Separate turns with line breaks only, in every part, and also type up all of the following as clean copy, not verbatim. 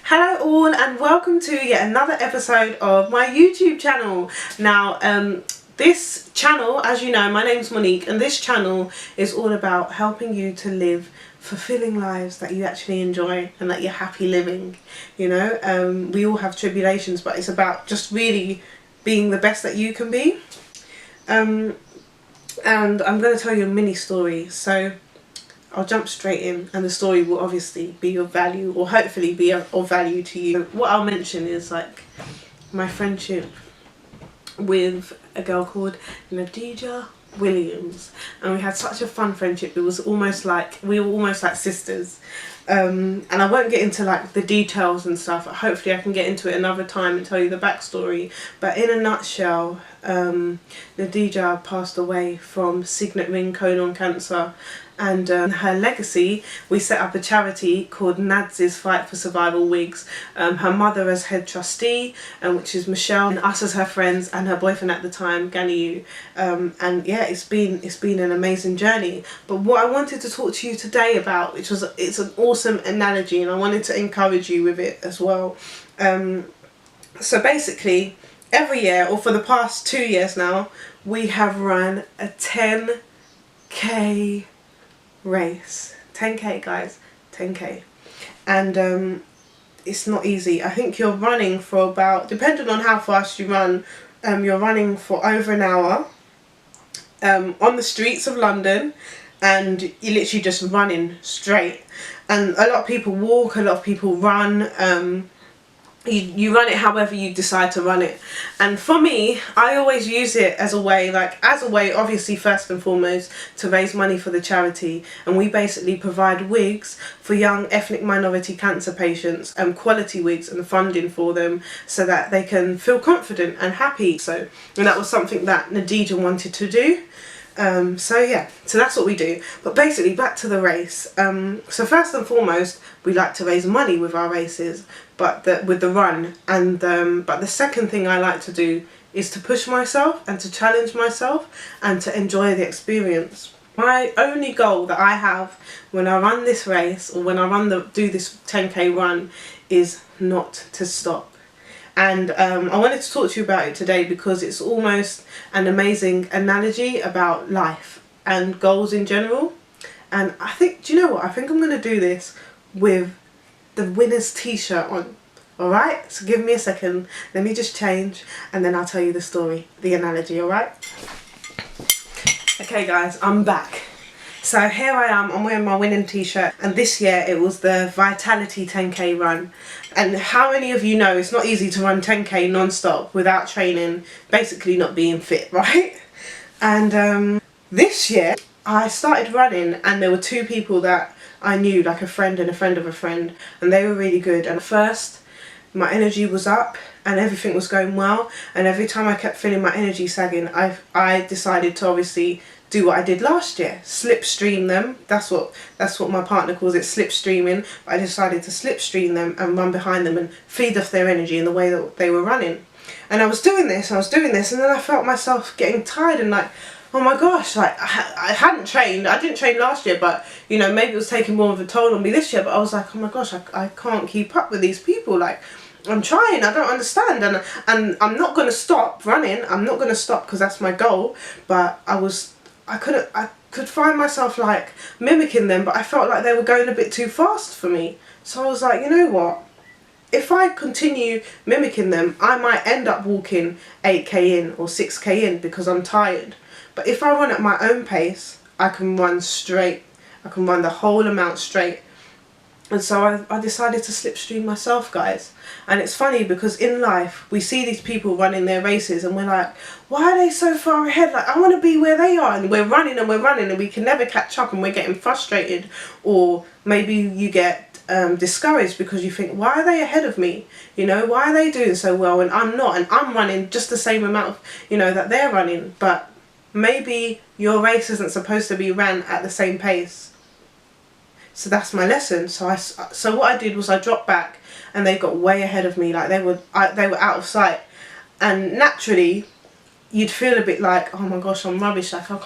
Hello all and welcome to yet another episode of my YouTube channel. Now this channel, as you know, my name's Monique, and this channel is all about helping you to live fulfilling lives that you actually enjoy and that you're happy living. You know, we all have tribulations, but it's about just really being the best that you can be. And I'm going to tell you a mini story, so I'll jump straight in, and the story will obviously be of value, or hopefully be of value to you. What I'll mention is like my friendship with a girl called Nadejah Williams, and we had such a fun friendship. It was almost like we were almost like sisters. And I won't get into like the details and stuff. Hopefully I can get into it another time and tell you the backstory. But in a nutshell, Nadejah passed away from signet ring colon cancer, and her legacy, we set up a charity called Nad's Fight for Survival Wigs. Her mother as head trustee, which is Michelle, and us as her friends, and her boyfriend at the time, Ganiyu. And yeah, it's been an amazing journey. But what I wanted to talk to you today about, it's an awesome analogy, and I wanted to encourage you with it as well. So basically, every year, or for the past 2 years now, we have run a 10k race. 10k guys, 10k. And it's not easy. I think you're running for about, depending on how fast you run, you're running for over an hour on the streets of London, and you're literally just running straight. And a lot of people walk, a lot of people run. You run it however you decide to run it. And for me, I always use it as a way, obviously first and foremost, to raise money for the charity. And we basically provide wigs for young ethnic minority cancer patients, quality wigs, and funding for them so that they can feel confident and happy. And that was something that Nadejah wanted to do. So yeah, so that's what we do. But basically, back to the race. So first and foremost, we like to raise money with our races, but with the run. And but the second thing I like to do is to push myself and to challenge myself and to enjoy the experience. My only goal that I have when I run this race, or when I do this 10k run, is not to stop. And I wanted to talk to you about it today because it's almost an amazing analogy about life and goals in general. And I think, do you know what? I think I'm going to do this with the winner's t-shirt on. Alright? So give me a second. Let me just change and then I'll tell you the story, the analogy, alright? Okay guys, I'm back. So here I am, I'm wearing my winning t-shirt, and this year it was the Vitality 10k run. And how many of you know it's not easy to run 10k non-stop without training, basically not being fit, right? And this year I started running, and there were two people that I knew, like a friend and a friend of a friend, and they were really good. And at first my energy was up and everything was going well, and every time I kept feeling my energy sagging, I decided to obviously do what I did last year, slipstream them. That's what my partner calls it, slipstreaming. But I decided to slipstream them and run behind them and feed off their energy in the way that they were running. And I was doing this, and then I felt myself getting tired and like, oh my gosh, like I hadn't trained. I didn't train last year, but you know, maybe it was taking more of a toll on me this year. But I was like, oh my gosh, I can't keep up with these people. Like, I'm trying, I don't understand, and I'm not going to stop running. I'm not going to stop because that's my goal. But I could find myself like mimicking them, but I felt like they were going a bit too fast for me. So I was like, you know what? If I continue mimicking them, I might end up walking 8k in or 6k in because I'm tired. But if I run at my own pace, I can run straight. I can run the whole amount straight. And so I decided to slipstream myself, guys. And it's funny because in life, we see these people running their races and we're like, why are they so far ahead? Like, I want to be where they are. And we're running and we can never catch up, and we're getting frustrated. Or maybe you get discouraged because you think, why are they ahead of me? You know, why are they doing so well and I'm not? And I'm running just the same amount of, you know, that they're running. But maybe your race isn't supposed to be ran at the same pace. So that's my lesson. So what I did was I dropped back, and they got way ahead of me. Like they were out of sight, and naturally, you'd feel a bit like, oh my gosh, I'm rubbish. Like I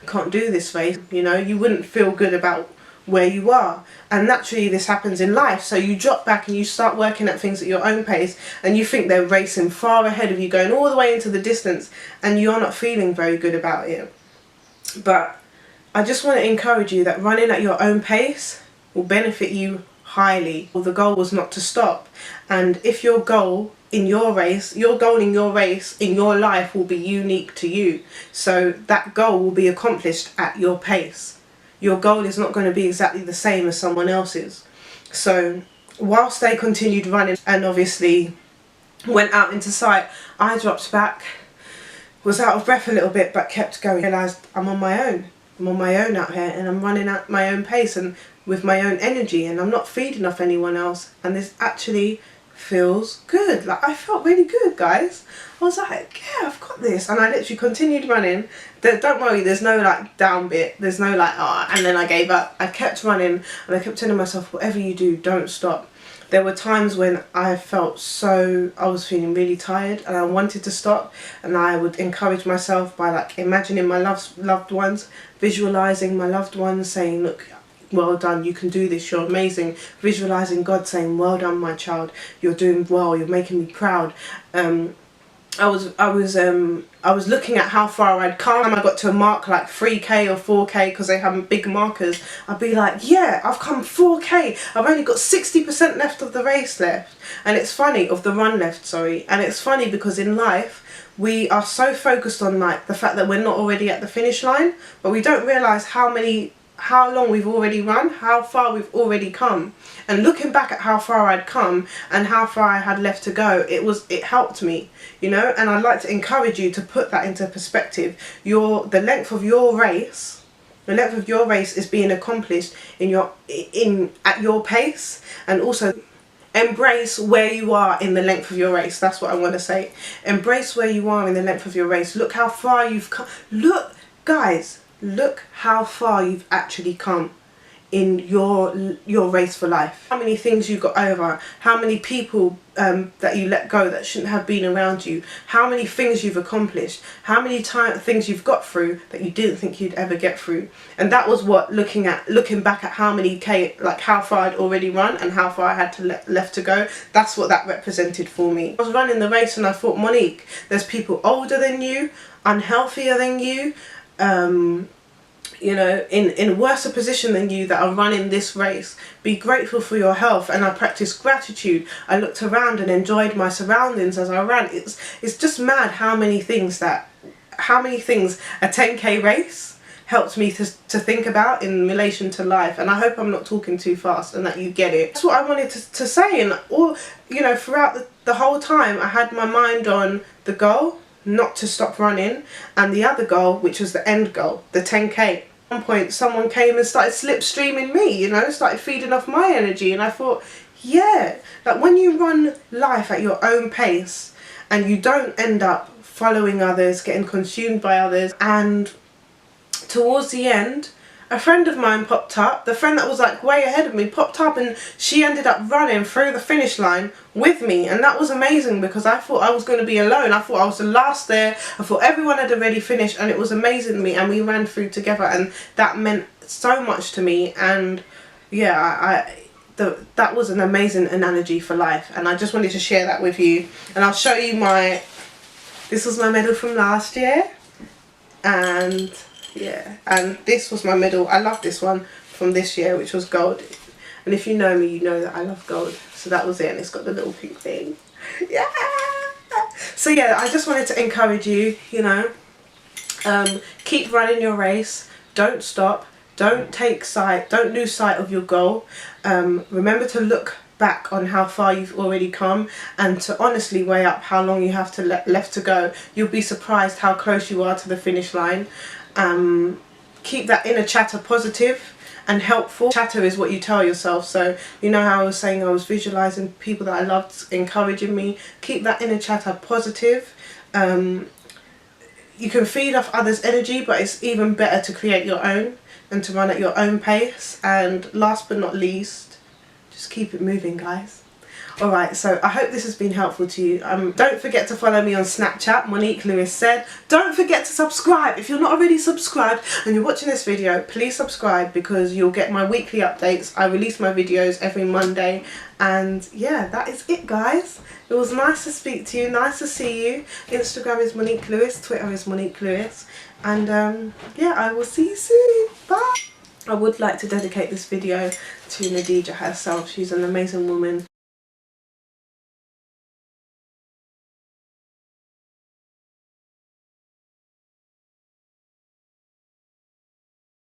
can't do this race. You know, you wouldn't feel good about where you are. And naturally this happens in life, so you drop back and you start working at things at your own pace, and you think they're racing far ahead of you, going all the way into the distance, and you're not feeling very good about it. But I just want to encourage you that running at your own pace will benefit you highly. Well, the goal was not to stop, and if your goal in your race in your life will be unique to you, so that goal will be accomplished at your pace. Your goal is not going to be exactly the same as someone else's. So whilst they continued running and obviously went out into sight, I dropped back, was out of breath a little bit, but kept going. I realised I'm on my own. I'm on my own out here, and I'm running at my own pace and with my own energy, and I'm not feeding off anyone else. And this actually feels good. Like, I felt really good, guys. I was like, yeah, I've got this. And I literally continued running. Don't worry, there's no like down bit, there's no like and then I gave up. I kept running, and I kept telling myself, whatever you do, don't stop. There were times when I was feeling really tired and I wanted to stop, and I would encourage myself by like imagining my loved ones, visualizing my loved ones saying, look, well done, you can do this, you're amazing. Visualizing God saying, well done, my child, you're doing well, you're making me proud. I was looking at how far I'd come. I got to a mark like 3k or 4k, because they have big markers. I'd be like, yeah, I've come 4k. I've only got 60% left of the race left. And it's funny, of the run left, sorry. And it's funny because in life, we are so focused on like the fact that we're not already at the finish line, but we don't realise how long we've already run, how far we've already come. And looking back at how far I'd come and how far I had left to go, it helped me, you know. And I'd like to encourage you to put that into perspective. The length of your race is being accomplished at your pace, and also embrace where you are in the length of your race. That's what I want to say. Embrace where you are in the length of your race. Look how far you've come. Look, guys, look how far you've actually come in your race for life. How many things you got over, how many people that you let go that shouldn't have been around you, how many things you've accomplished, how many things you've got through that you didn't think you'd ever get through. And that was what, looking back at how far I'd already run and how far I had left to go, that's what that represented for me. I was running the race and I thought, Monique, there's people older than you, unhealthier than you, you know, in a worse position than you, that are running this race. Be grateful for your health. And I practiced gratitude. I looked around and enjoyed my surroundings as I ran. It's just mad how many things a 10k race helped me to think about in relation to life. And I hope I'm not talking too fast and that you get it. That's what I wanted to say. And all, you know, throughout the whole time, I had my mind on the goal, not to stop running, and the other goal, which was the end goal, the 10k. At one point someone came and started slipstreaming me, you know, started feeding off my energy, and I thought, yeah, like when you run life at your own pace and you don't end up following others, getting consumed by others, and towards the end a friend of mine popped up, the friend that was like way ahead of me popped up, and she ended up running through the finish line with me. And that was amazing, because I thought I was going to be alone. I thought I was the last there. I thought everyone had already finished, and it was amazing to me, and we ran through together, and that meant so much to me. And yeah, that was an amazing analogy for life, and I just wanted to share that with you. And I'll show you this was my medal from last year, and yeah, and this was my medal. I love this one from this year, which was gold. And if you know me, you know that I love gold. So that was it, and it's got the little pink thing. Yeah. So yeah, I just wanted to encourage you, you know, keep running your race. Don't stop. Don't lose sight of your goal. Remember to look back on how far you've already come, and to honestly weigh up how long you have left to go. You'll be surprised how close you are to the finish line. Keep that inner chatter positive and helpful. Chatter is what you tell yourself. So you know how I was saying I was visualizing people that I loved encouraging me. Keep that inner chatter positive. You can feed off others' energy, but it's even better to create your own and to run at your own pace. And last but not least, just keep it moving, guys. Alright, so I hope this has been helpful to you. Don't forget to follow me on Snapchat, Monique Lewis said. Don't forget to subscribe. If you're not already subscribed and you're watching this video, please subscribe because you'll get my weekly updates. I release my videos every Monday. And yeah, that is it, guys. It was nice to speak to you, nice to see you. Instagram is Monique Lewis, Twitter is Monique Lewis. And yeah, I will see you soon. Bye. I would like to dedicate this video to Nadejah herself. She's an amazing woman.